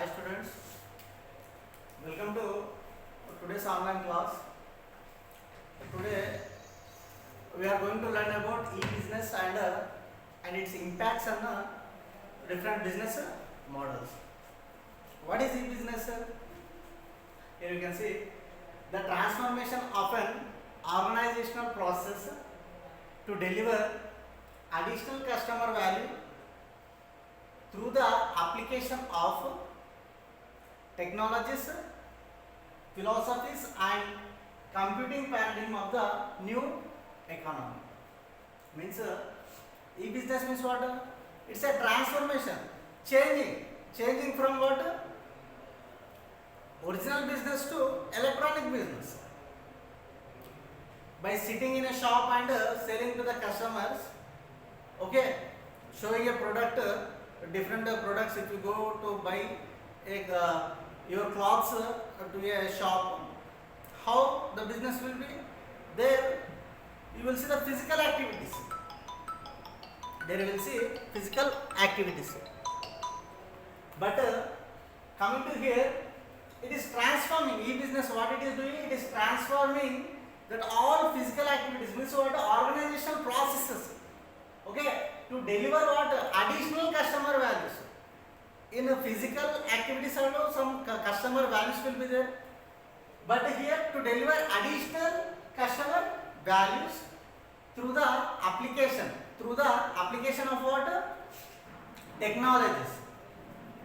Hi students, welcome to today's online class. Today we are going to learn about e-business and its impacts on different business models. What is e-business? Here you can see the transformation of an organizational process to deliver additional customer value through the application of technologies, philosophies and computing paradigm of the new economy. Means e-business means what? It's a transformation, changing from what? Original business to electronic business. By sitting in a shop and selling to the customers, okay, showing a product, different products. If you go to buy your clothes to a shop, how the business will be? There you will see the physical activities. There you will see physical activities. But coming to here, it is transforming. E-business, what it is doing? It is transforming that all physical activities, means what? Organizational processes. Okay, to deliver what? Additional customer values. In physical activities also some customer values will be there, but here to deliver additional customer values through the application of what? Technologies.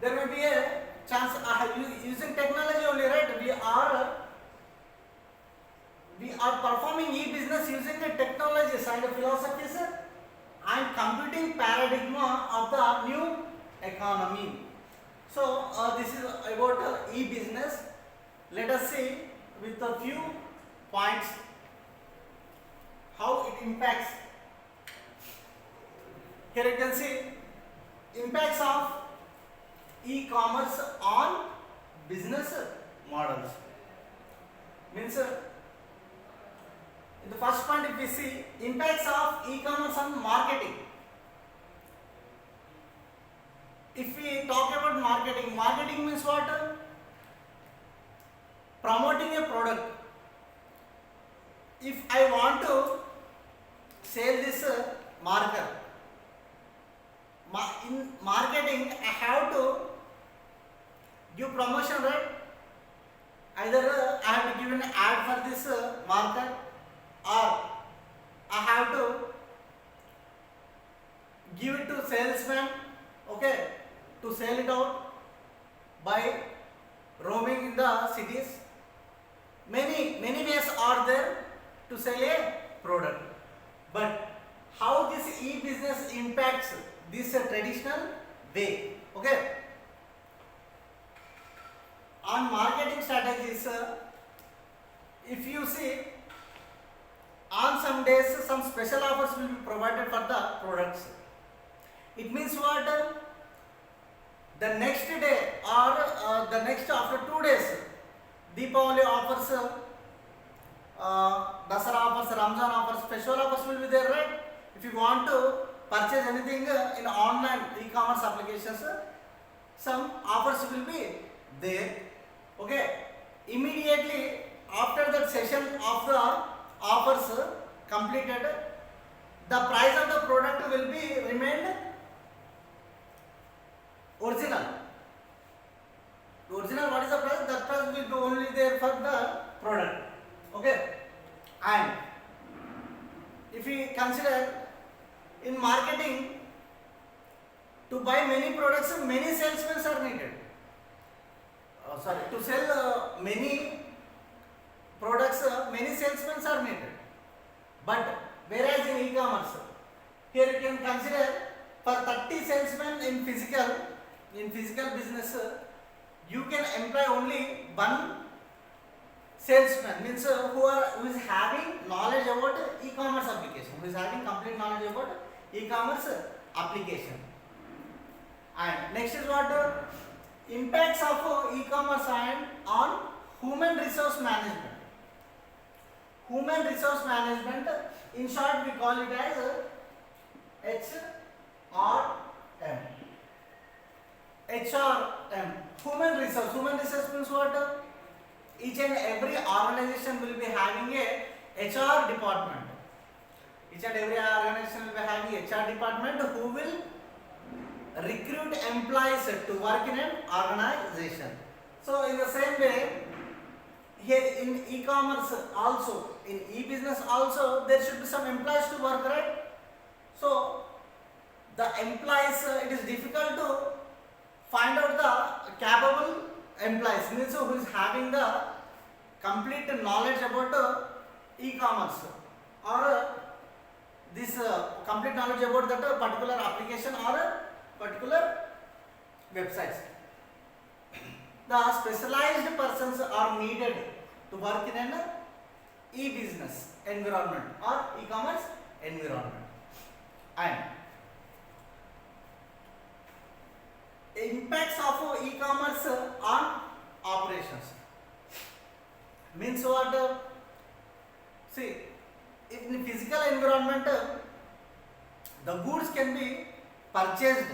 There may be a chance using technology only, right? We are performing e-business using the technologies and the philosophies and computing paradigm of the new economy. So this is about e-business. Let us see with a few points how it impacts. Here you can see impacts of e-commerce on business models. Means in the first point, if we see impacts of e-commerce on marketing. If we talk about marketing means what? Promoting a product. If I want to sell this marker, in marketing I have to give promotion, right? Either I have to give an ad for this marker, or I have to give it to salesman, okay, to sell it out by roaming in the cities. Many ways are there to sell a product. But how this e-business impacts this traditional way? Okay. On marketing strategies, if you see, on some days some special offers will be provided for the products. It means what? The next day or the next after 2 days, Deepavali offers, Dasara offers, Ramzan offers, special offers will be there, right? If you want to purchase anything in online e-commerce applications, some offers will be there. Okay. Immediately after that session of the offers completed, the price of the product will be remained original. What is the price? That price will be only there for the product. Okay. And if we consider in marketing, to buy many products, many salesmen are needed. To sell many products, many salesmen are needed. But whereas in e-commerce, here you can consider for 30 salesmen in physical business, you can employ only one salesman, means who is having knowledge about e-commerce application, who is having complete knowledge about e-commerce application. And next is what? Impacts of e-commerce and on human resource management. Human resource management, in short we call it as HRM. HRM, human resource. Human resource means what? Each and every organization will be having a HR department. Each and every organization will be having a HR department who will recruit employees to work in an organization. So in the same way, here in e-commerce also, in e-business also, there should be some employees to work, right? So the employees, it is difficult to find out the capable employees, means who is having the complete knowledge about e-commerce, or this complete knowledge about that particular application or particular websites. The specialized persons are needed to work in an e-business environment or e-commerce environment. And impacts of e-commerce on operations means what? See, in physical environment, the goods can be purchased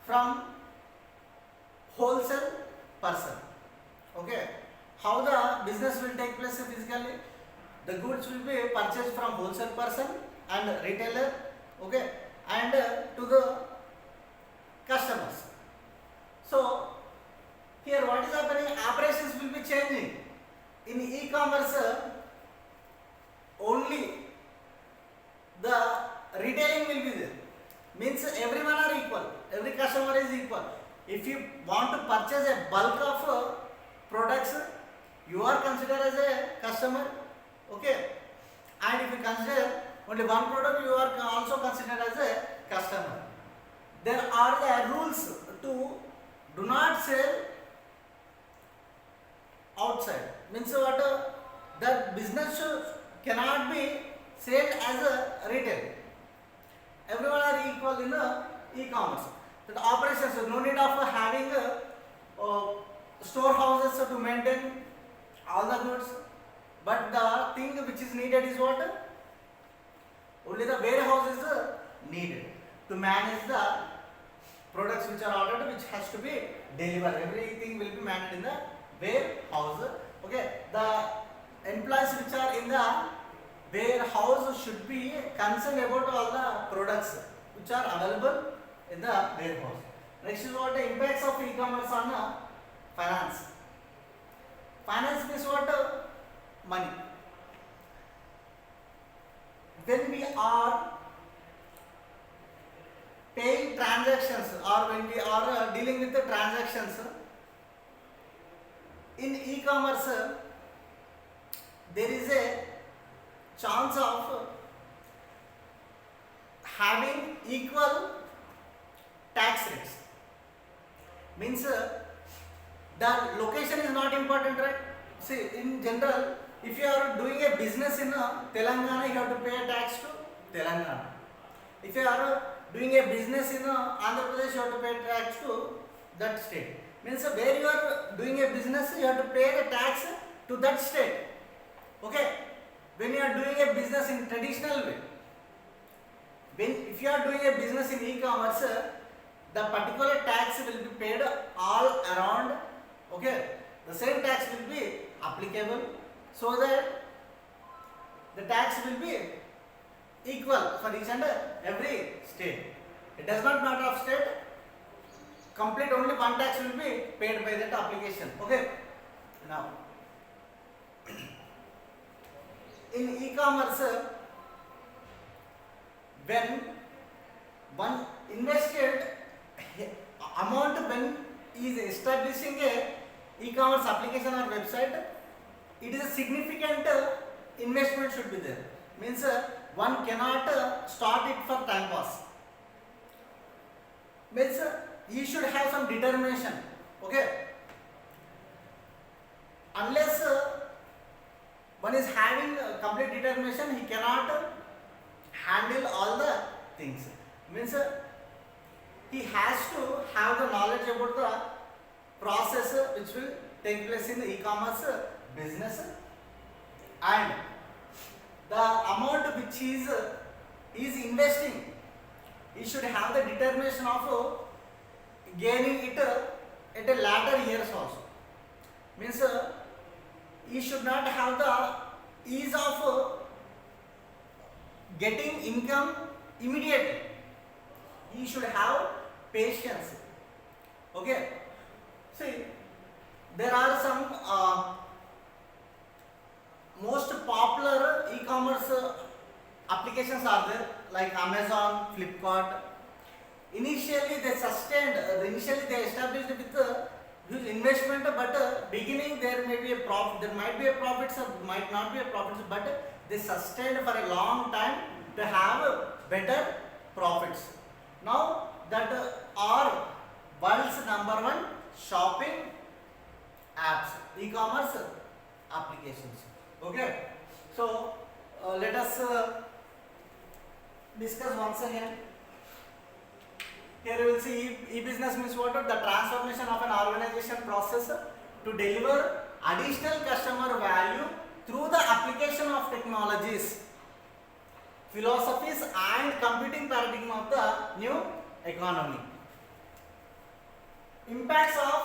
from wholesale person. Okay, how the business will take place physically? The goods will be purchased from wholesale person and retailer. Okay, and to the customers. So here what is happening? Operations will be changing. In e-commerce, only the retailing will be there. Means everyone are equal. Every customer is equal. If you want to purchase a bulk of products, you are considered as a customer. Okay. And if you consider only one product, you are also considered as a customer. There are the rules to do not sell outside. Means what? That business cannot be sold as a retail. Everyone are equal in e-commerce. The operations, no need of having storehouses to maintain all the goods. But the thing which is needed is what? Only the warehouse is needed to manage the products which are ordered, which has to be delivered. Everything will be managed in the warehouse. Okay, the employees which are in the warehouse should be concerned about all the products which are available in the warehouse. Next is what? The impacts of e-commerce on finance. Finance means what? Money. When we are paying transactions, or when we are dealing with the transactions in e-commerce, there is a chance of having equal tax rates. Means the location is not important, right? See, in general, if you are doing a business in Telangana, you have to pay a tax to Telangana. If you are doing a business in Andhra Pradesh, you have to pay tax to that state. Means where you are doing a business, you have to pay the tax to that state. Okay. When you are doing a business in traditional way, if you are doing a business in e-commerce, the particular tax will be paid all around. Okay. The same tax will be applicable, so that the tax will be equal for each and every state. It does not matter of state. Complete only one tax will be paid by that application. Okay. Now, in e-commerce, when one invested amount, when he is establishing a e-commerce application or website, it is a significant investment should be there. Means one cannot start it for time pass. Means he should have some determination. Okay. Unless one is having complete determination, he cannot handle all the things. Means he has to have the knowledge about the process which will take place in the e-commerce business, and the amount which he is investing, he should have the determination of gaining it at a later years also. Means he should not have the ease of getting income immediately. He should have patience. Okay. See, there are some most popular e-commerce applications are there, like Amazon, Flipkart. Initially they established with huge investment, but beginning there may be a profit, there might be a profits or might not be a profits, but they sustained for a long time to have better profits. Now that are world's #1 shopping apps, e-commerce applications. Okay, so let us discuss once again. Here you will see e-business means what? The transformation of an organization process to deliver additional customer value through the application of technologies, philosophies and computing paradigm of the new economy. Impacts of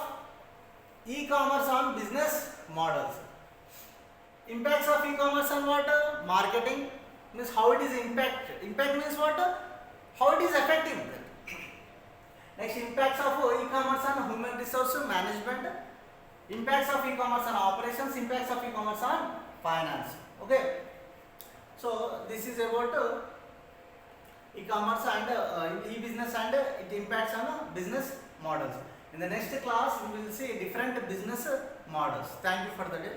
e-commerce on business models. Impacts of e-commerce on what? Marketing means how it is impact. Impact means what? How it is affecting. Next, impacts of e-commerce on human resource management. Impacts of e-commerce on operations. Impacts of e-commerce on finance. Okay. So this is about e-commerce and e-business and it impacts on business models. In the next class, we will see different business models. Thank you for the day.